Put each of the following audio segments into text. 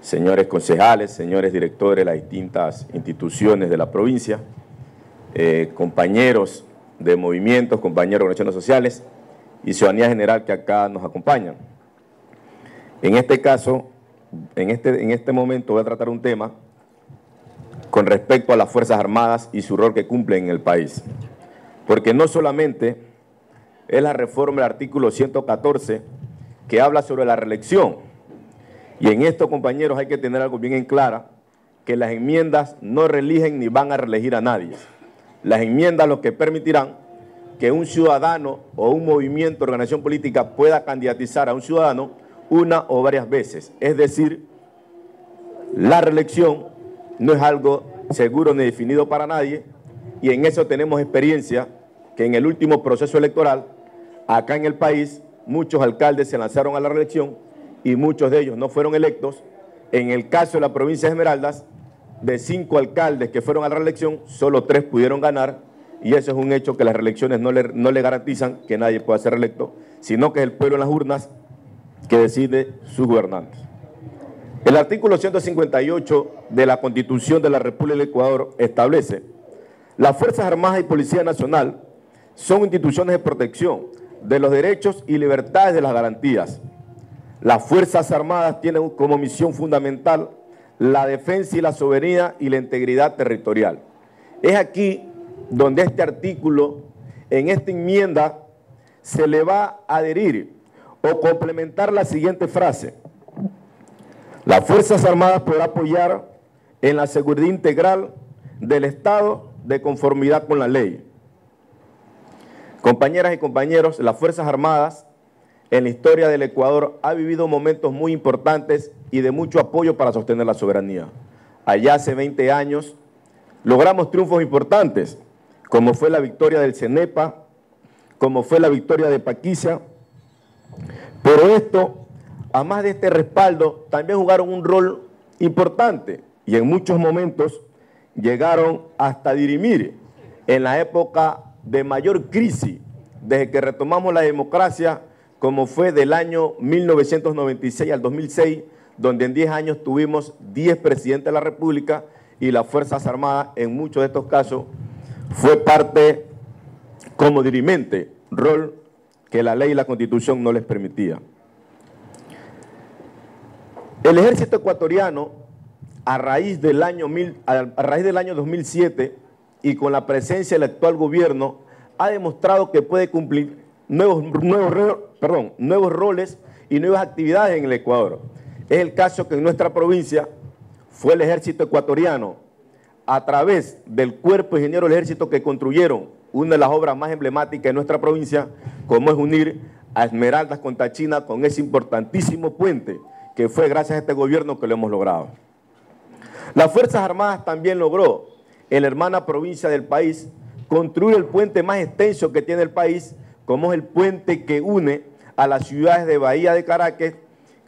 señores concejales, señores directores de las distintas instituciones de la provincia, compañeros de movimientos, compañeros de organizaciones sociales y ciudadanía general que acá nos acompañan. En este caso, en este momento voy a tratar un tema con respecto a las Fuerzas Armadas y su rol que cumplen en el país. Porque no solamente es la reforma del artículo 114 que habla sobre la reelección. Y en esto, compañeros, hay que tener algo bien en clara, que las enmiendas no reeligen ni van a reelegir a nadie. Las enmiendas lo que permitirán que un ciudadano o un movimiento, organización política pueda candidatizar a un ciudadano una o varias veces. Es decir, la reelección no es algo seguro ni definido para nadie, y en eso tenemos experiencia que en el último proceso electoral, acá en el país, muchos alcaldes se lanzaron a la reelección y muchos de ellos no fueron electos. En el caso de la provincia de Esmeraldas, de 5 alcaldes que fueron a la reelección, solo 3 pudieron ganar, y eso es un hecho que las reelecciones no le garantizan que nadie pueda ser reelecto, sino que es el pueblo en las urnas que decide sus gobernantes. El artículo 158 de la Constitución de la República del Ecuador establece: las Fuerzas Armadas y Policía Nacional son instituciones de protección de los derechos y libertades de las garantías. Las Fuerzas Armadas tienen como misión fundamental la defensa y la soberanía y la integridad territorial. Es aquí donde este artículo, en esta enmienda, se le va a adherir o complementar la siguiente frase: las Fuerzas Armadas podrán apoyar en la seguridad integral del Estado de conformidad con la ley. Compañeras y compañeros, las Fuerzas Armadas en la historia del Ecuador ha vivido momentos muy importantes y de mucho apoyo para sostener la soberanía. Allá hace 20 años logramos triunfos importantes, como fue la victoria del CENEPA, como fue la victoria de Paquiza, pero esto, además de este respaldo, también jugaron un rol importante y en muchos momentos llegaron hasta dirimir en la época de mayor crisis desde que retomamos la democracia, como fue del año 1996 al 2006, donde en 10 años tuvimos 10 presidentes de la República, y las Fuerzas Armadas en muchos de estos casos fue parte como dirimente, rol que la ley y la Constitución no les permitía. El ejército ecuatoriano, a raíz del año 2007 y con la presencia del actual gobierno, ha demostrado que puede cumplir nuevos roles y nuevas actividades en el Ecuador. Es el caso que en nuestra provincia fue el ejército ecuatoriano, a través del cuerpo de ingenieros del ejército, que construyeron una de las obras más emblemáticas de nuestra provincia, como es unir a Esmeraldas con Táchira con ese importantísimo puente, que fue gracias a este gobierno que lo hemos logrado. Las Fuerzas Armadas también logró, en la hermana provincia del país, construir el puente más extenso que tiene el país, como es el puente que une a las ciudades de Bahía de Caracas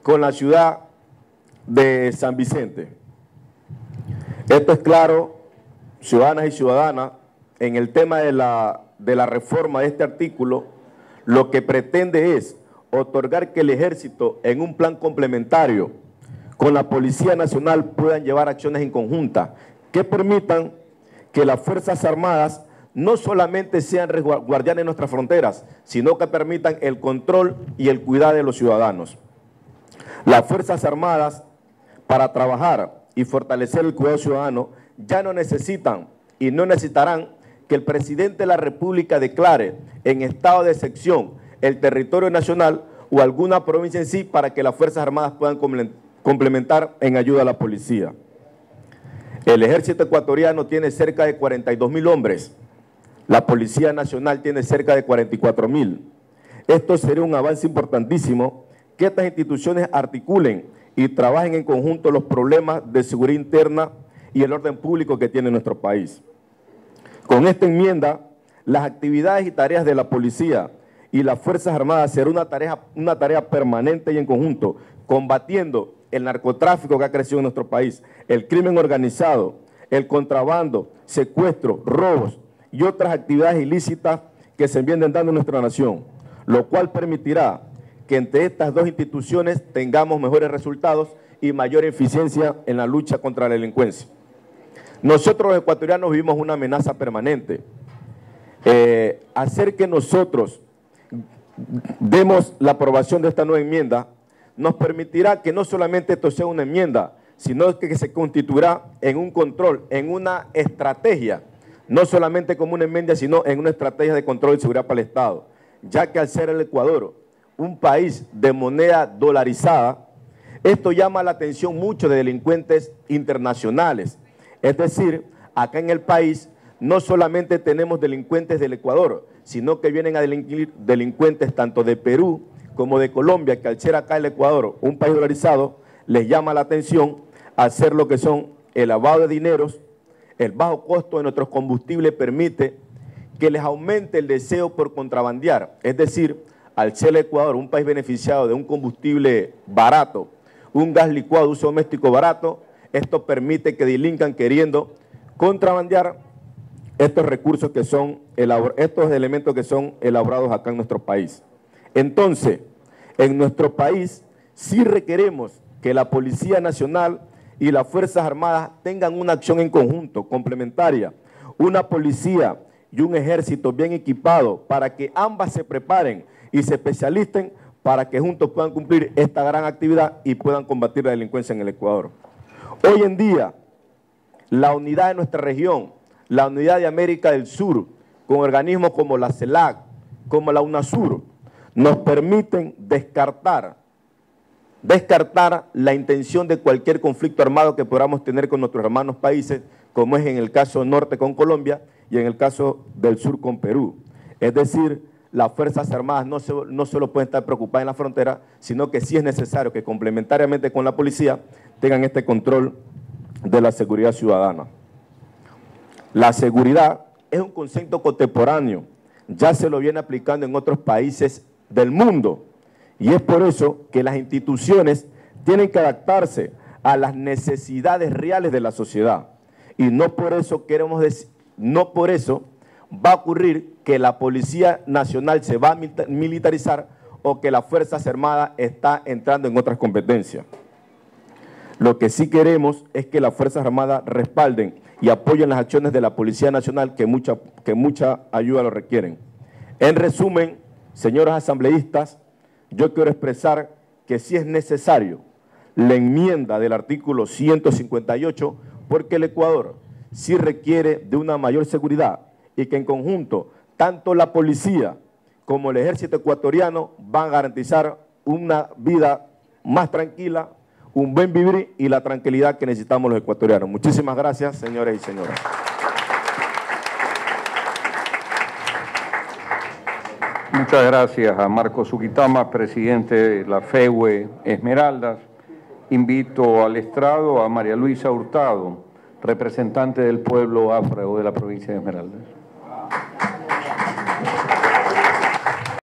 con la ciudad de San Vicente. Esto es claro, ciudadanas y ciudadanas, en el tema de la reforma de este artículo, lo que pretende es otorgar que el ejército, en un plan complementario con la Policía Nacional, puedan llevar acciones en conjunta que permitan que las Fuerzas Armadas no solamente sean guardianes de nuestras fronteras, sino que permitan el control y el cuidado de los ciudadanos. Las Fuerzas Armadas, para trabajar y fortalecer el cuidado ciudadano, ya no necesitan y no necesitarán que el presidente de la República declare en estado de excepción el territorio nacional o alguna provincia en sí, para que las Fuerzas Armadas puedan complementar en ayuda a la policía. El ejército ecuatoriano tiene cerca de 42.000 hombres. La Policía Nacional tiene cerca de 44.000. Esto sería un avance importantísimo, que estas instituciones articulen y trabajen en conjunto los problemas de seguridad interna y el orden público que tiene nuestro país. Con esta enmienda, las actividades y tareas de la policía y las Fuerzas Armadas será una tarea permanente y en conjunto, combatiendo el narcotráfico que ha crecido en nuestro país, el crimen organizado, el contrabando, secuestro, robos y otras actividades ilícitas que se vienen dando en nuestra nación, lo cual permitirá que entre estas dos instituciones tengamos mejores resultados y mayor eficiencia en la lucha contra la delincuencia. Nosotros los ecuatorianos vivimos una amenaza permanente. Hacer que nosotros demos la aprobación de esta nueva enmienda nos permitirá que no solamente esto sea una enmienda, sino que se constituirá en un control, en una estrategia, no solamente como una enmienda, sino en una estrategia de control y seguridad para el Estado, ya que al ser el Ecuador un país de moneda dolarizada, esto llama la atención mucho de delincuentes internacionales. Es decir, acá en el país no solamente tenemos delincuentes del Ecuador, sino que vienen a delinquir delincuentes tanto de Perú como de Colombia, que al ser acá el Ecuador un país dolarizado, les llama la atención hacer lo que son el lavado de dineros. El bajo costo de nuestros combustibles permite que les aumente el deseo por contrabandear. Es decir, al ser el Ecuador un país beneficiado de un combustible barato, un gas licuado de uso doméstico barato, esto permite que delincan queriendo contrabandear estos recursos que son, estos elementos que son elaborados acá en nuestro país. Entonces, en nuestro país sí requeremos que la Policía Nacional y las Fuerzas Armadas tengan una acción en conjunto, complementaria, una policía y un ejército bien equipado para que ambas se preparen y se especialicen para que juntos puedan cumplir esta gran actividad y puedan combatir la delincuencia en el Ecuador. Hoy en día, la unidad de nuestra región, la unidad de América del Sur, con organismos como la CELAC, como la UNASUR, nos permiten descartar la intención de cualquier conflicto armado que podamos tener con nuestros hermanos países, como es en el caso norte con Colombia y en el caso del sur con Perú. Es decir, las Fuerzas Armadas no solo pueden estar preocupadas en la frontera, sino que sí es necesario que complementariamente con la policía tengan este control de la seguridad ciudadana. La seguridad es un concepto contemporáneo, ya se lo viene aplicando en otros países del mundo, y es por eso que las instituciones tienen que adaptarse a las necesidades reales de la sociedad, y no por eso va a ocurrir que la Policía Nacional se va a militarizar o que las Fuerzas Armadas está entrando en otras competencias. Lo que sí queremos es que las Fuerzas Armadas respalden y apoyen las acciones de la Policía Nacional que mucha ayuda lo requieren. En resumen, señores asambleístas, yo quiero expresar que sí es necesario la enmienda del artículo 158 porque el Ecuador sí requiere de una mayor seguridad y que en conjunto tanto la policía como el ejército ecuatoriano van a garantizar una vida más tranquila, un buen vivir y la tranquilidad que necesitamos los ecuatorianos. Muchísimas gracias, señores y señoras. Muchas gracias a Marcos Zuquitama, presidente de la FEUE Esmeraldas. Invito al estrado a María Luisa Hurtado, representante del pueblo afro de la provincia de Esmeraldas.